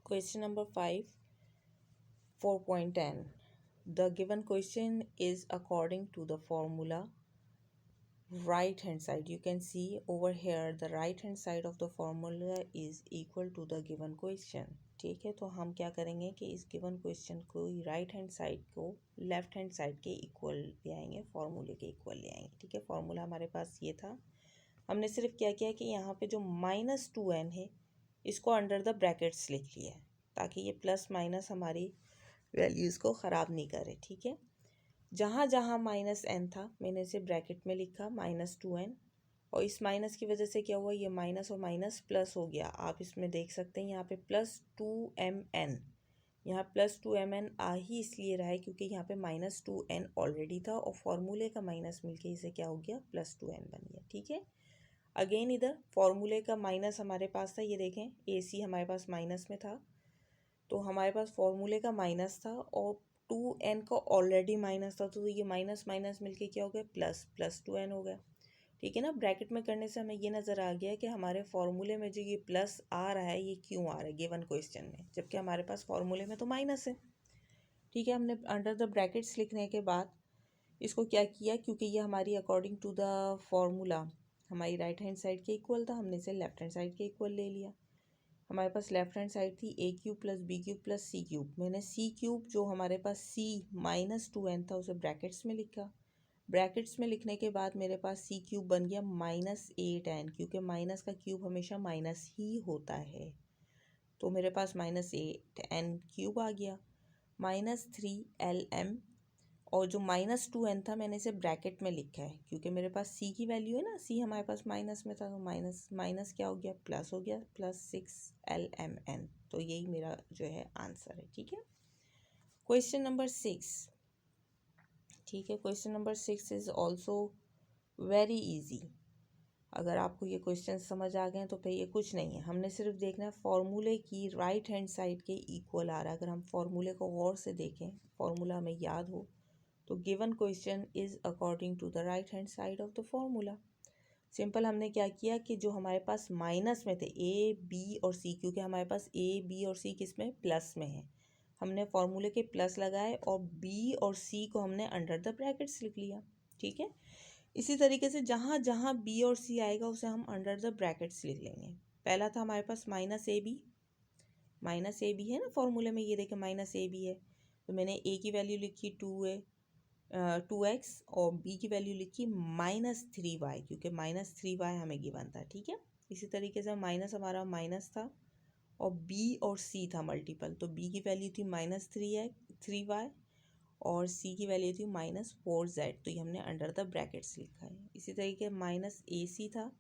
Question number 5, 4.10. The given question is according to the formula right hand side. You can see over here the right hand side of the formula is equal to the given question. ठीक है, तो हम क्या करेंगे कि इस given question को right hand side को लेफ्ट हैंड साइड के इक्वल ले आएंगे, फॉर्मूले के इक्वल ले आएंगे. ठीक है, फॉर्मूला हमारे पास ये था. हमने सिर्फ क्या किया कि यहाँ पे जो -2n है इसको अंडर द ब्रैकेट्स लिख लिया है ताकि ये प्लस माइनस हमारी वैल्यूज़ को ख़राब नहीं करे. ठीक है, जहाँ जहाँ -n था मैंने इसे ब्रैकेट में लिखा -2n, और इस माइनस की वजह से क्या हुआ, ये माइनस और माइनस प्लस हो गया. आप इसमें देख सकते हैं यहाँ पे +2mn, यहाँ +2mn आ ही इसलिए रहा है क्योंकि यहाँ पे -2n ऑलरेडी था और फॉर्मूले का माइनस मिलके इसे क्या हो गया, +2n बन गया. ठीक है, अगेन इधर फॉर्मूले का माइनस हमारे पास था, ये देखें AC हमारे पास माइनस में था, तो हमारे पास फॉर्मूले का माइनस था और 2n का ऑलरेडी माइनस था, तो ये माइनस माइनस मिलके क्या हो गया, +2n हो गया. ठीक है ना, ब्रैकेट में करने से हमें ये नज़र आ गया कि हमारे फॉर्मूले में जो ये प्लस आ रहा है ये क्यों आ रहा है गिवन क्वेश्चन में, जबकि हमारे पास फॉर्मूले में तो माइनस है. ठीक है, हमने अंडर द ब्रैकेट्स लिखने के बाद इसको क्या किया, क्योंकि ये हमारी अकॉर्डिंग टू द फॉर्मूला हमारी राइट हैंड साइड के इक्वल था, हमने इसे लेफ्ट हैंड साइड के इक्वल ले लिया. हमारे पास लेफ्ट हैंड साइड थी a³ + b³ + c³. मैंने c³ जो हमारे पास c -2n था उसे ब्रैकेट्स में लिखा. ब्रैकेट्स में लिखने के बाद मेरे पास c³ बन गया -8n, क्योंकि माइनस का क्यूब हमेशा माइनस ही होता है, तो मेरे पास -8n³ आ गया. -3lm, और जो -2n था मैंने इसे ब्रैकेट में लिखा है क्योंकि मेरे पास c की वैल्यू है ना, c हमारे पास माइनस में था, तो माइनस माइनस क्या हो गया, प्लस हो गया, +6lmn. तो यही मेरा जो है आंसर है. ठीक है, क्वेश्चन नंबर 6. ठीक है, question number 6 is also very easy. अगर आपको ये क्वेश्चन समझ आ गए हैं तो फिर ये कुछ नहीं है, हमने सिर्फ देखना है फॉर्मूले की राइट हैंड साइड के इक्वल आ रहा है. अगर हम फॉर्मूले को गौर से देखें, फॉर्मूला हमें याद हो, तो given question is according to the right hand side of the formula. Simple, हमने क्या किया कि जो हमारे पास माइनस में थे A, B और C, क्योंकि हमारे पास A, B और C किस में, प्लस में है, हमने फॉर्मूले के प्लस लगाए और B और C को हमने अंडर द ब्रैकेट्स लिख लिया. ठीक है, इसी तरीके से जहाँ जहाँ B और C आएगा उसे हम अंडर द ब्रैकेट्स लिख लेंगे. पहला था हमारे पास -AB है ना फॉर्मूले में, ये देखें -AB है, तो मैंने A की वैल्यू लिखी 2x और b की वैल्यू लिखी -3y, क्योंकि -3y हमें गिवन था. ठीक है, इसी तरीके से माइनस हमारा माइनस था और b और c था मल्टीपल, तो b की वैल्यू थी -3y और c की वैल्यू थी -4z, तो ये हमने अंडर द ब्रैकेट्स लिखा है. इसी तरीके -AC था,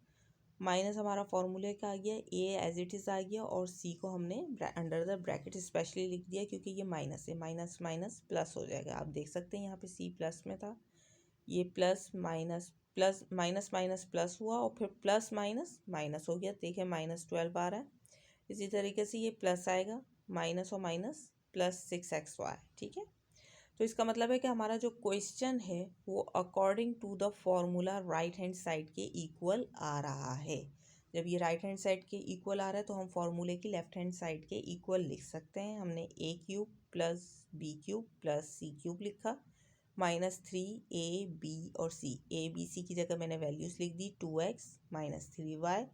माइनस हमारा फॉर्मूले का आ गया, a एज इट इज़ आ गया और c को हमने अंडर द ब्रैकेट स्पेशली लिख दिया क्योंकि ये माइनस है, माइनस माइनस प्लस हो जाएगा. आप देख सकते हैं यहाँ पे c प्लस में था, ये प्लस माइनस माइनस प्लस हुआ और फिर प्लस माइनस माइनस हो गया. देखिए -12 आ रहा है. इसी तरीके से ये प्लस आएगा, माइनस और माइनस +6xy. ठीक है, तो इसका मतलब है कि हमारा जो क्वेश्चन है वो according to the formula right hand side के इक्वल आ रहा है. जब ये राइट हैंड साइड के इक्वल आ रहा है तो हम फॉर्मूले की लेफ्ट हैंड साइड के इक्वल लिख सकते हैं. हमने a³ + b³ + c³ लिखा, -3ab और c, a b c की जगह मैंने वैल्यूज़ लिख दी, 2x -3y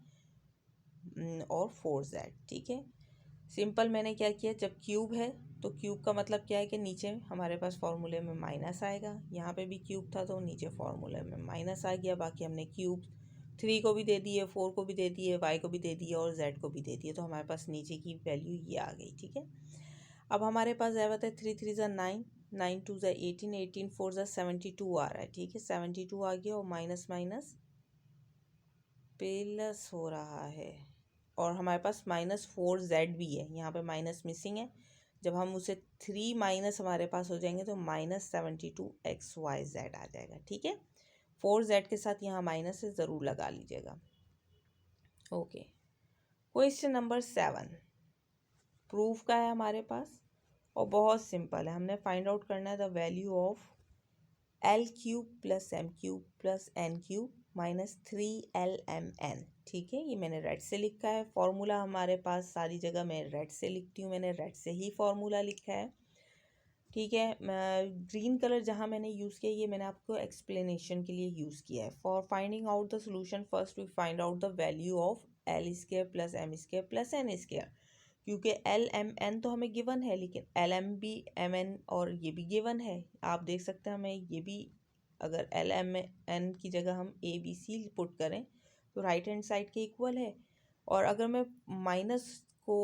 और 4z. ठीक है, सिंपल मैंने क्या किया, जब क्यूब है तो क्यूब का मतलब क्या है कि नीचे हमारे पास फॉर्मूले में माइनस आएगा, यहाँ पे भी क्यूब था तो नीचे फॉर्मूले में माइनस आ गया. बाकी हमने क्यूब 3 को भी दे दिए, 4 को भी दे दिए, y को भी दे दिए और z को भी दे दिए, तो हमारे पास नीचे की वैल्यू ये आ गई. ठीक है, अब हमारे पास आया है 3 3 = 9, 9 2 = 18, 18 4 = 72 आ रहा है. ठीक है, 72 आ गया और माइनस माइनस प्लस हो रहा है और हमारे पास -4z भी है, यहाँ पे माइनस मिसिंग है. जब हम उसे 3 माइनस हमारे पास हो जाएंगे तो -72xyz आ जाएगा. ठीक है, 4z के साथ यहाँ माइनस है, ज़रूर लगा लीजिएगा. ओके, क्वेश्चन नंबर 7 प्रूफ का है हमारे पास और बहुत सिंपल है. हमने फाइंड आउट करना है the value of l³ + m³ + n³ -3LMN, ठीक है। ये मैंने रेड से लिखा है फॉर्मूला, हमारे पास सारी जगह मैं रेड से लिखती हूँ, मैंने रेड से ही फॉर्मूला लिखा है, ठीक है। ग्रीन कलर जहाँ मैंने यूज़ किया, ये मैंने आपको एक्सप्लेनेशन के लिए यूज़ किया है। For finding out the solution first we find out the value of L square plus M square plus N square, क्योंकि LMN तो हमें गिवन है, लेकिन LM भी MN और ये भी गिवन है। आप देख सकते हैं, हमें ये भी अगर LMN की जगह हम ABC पुट करें तो राइट हैंड साइड के इक्वल है। और अगर मैं माइनस को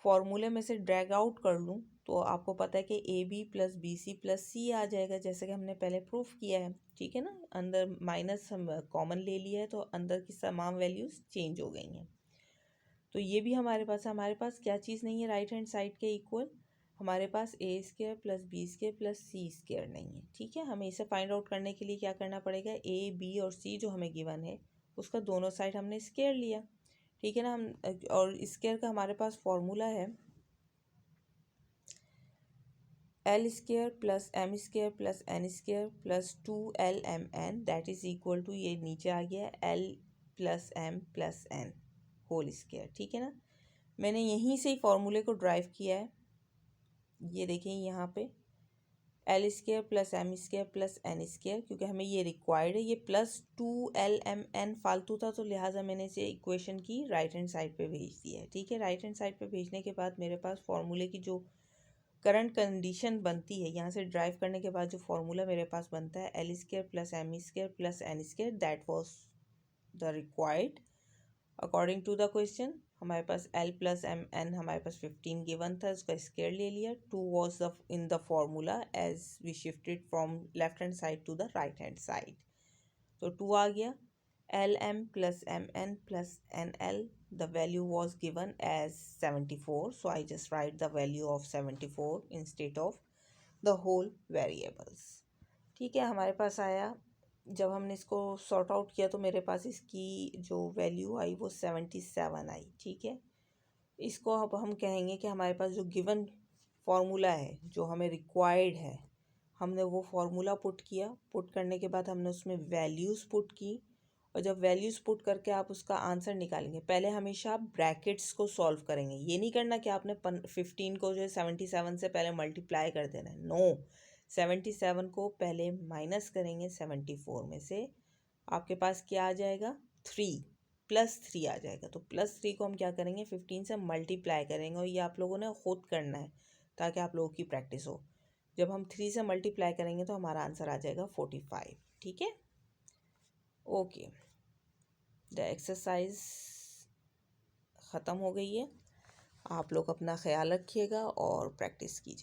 फॉर्मूले में से ड्रैग आउट कर लूँ तो आपको पता है कि AB plus BC plus C आ जाएगा, जैसे कि हमने पहले प्रूफ किया है, ठीक है ना। अंदर माइनस हम कॉमन ले लिया है तो अंदर की तमाम वैल्यूज़ चेंज हो गई हैं। तो ये भी हमारे पास है। हमारे पास क्या चीज़ नहीं है राइट हैंड साइड के इक्वल, हमारे पास A square plus B square plus C square नहीं है, ठीक है। हमें इसे फाइंड आउट करने के लिए क्या करना पड़ेगा, A B और C जो हमें गिवन है उसका दोनों साइड हमने स्क्वायर लिया, ठीक है ना। हम और स्क्वायर का हमारे पास फॉर्मूला है L square plus M square plus N square plus 2LMN that is equal to, ये नीचे आ गया L plus M plus N whole square, ठीक है ना। मैंने यहीं से ही फॉर्मूले को ड्राइव किया है, ये देखें यहाँ पे L square plus M square plus N square, क्योंकि हमें ये रिक्वायर्ड है। ये प्लस 2LMN फालतू था तो लिहाजा मैंने इसे इक्वेशन की राइट हैंड साइड पे भेज दिया है, ठीक है। राइट हैंड साइड पे भेजने के बाद मेरे पास फॉर्मूले की जो करंट कंडीशन बनती है, यहाँ से ड्राइव करने के बाद जो फॉर्मूला मेरे पास बनता है L square plus M square plus N square, that was the required according to the question. हमारे पास L प्लस M हमारे पास 15 गिवन था, उसका स्क्वायर ले लिया। 2 was the in the formula as we shifted from left hand side to the right hand side, तो 2 आ गया। LM plus MN plus NL, the value was given as 74, so I just write the value of 74 instead of the whole variables, ठीक है। हमारे पास आया, जब हमने इसको sort out किया तो मेरे पास इसकी जो वैल्यू आई वो 77 आई, ठीक है। इसको अब हम कहेंगे कि हमारे पास जो गिवन फॉर्मूला है जो हमें रिक्वायर्ड है, हमने वो फार्मूला पुट किया। पुट करने के बाद हमने उसमें वैल्यूज़ पुट की, और जब वैल्यूज़ पुट करके आप उसका आंसर निकालेंगे, पहले हमेशा आप ब्रैकेट्स को सॉल्व करेंगे। ये नहीं करना कि आपने 15 को जो है 77 से पहले मल्टीप्लाई कर देना है, नो। 77 को पहले माइनस करेंगे 74 में से, आपके पास क्या आ जाएगा, 3 +3 आ जाएगा। तो +3 को हम क्या करेंगे, 15 से मल्टीप्लाई करेंगे, और ये आप लोगों ने खुद करना है ताकि आप लोगों की प्रैक्टिस हो। जब हम 3 से मल्टीप्लाई करेंगे तो हमारा आंसर आ जाएगा 45, ठीक है। ओके, द एक्सरसाइज ख़त्म हो गई है। आप लोग अपना ख्याल रखिएगा और प्रैक्टिस कीजिए।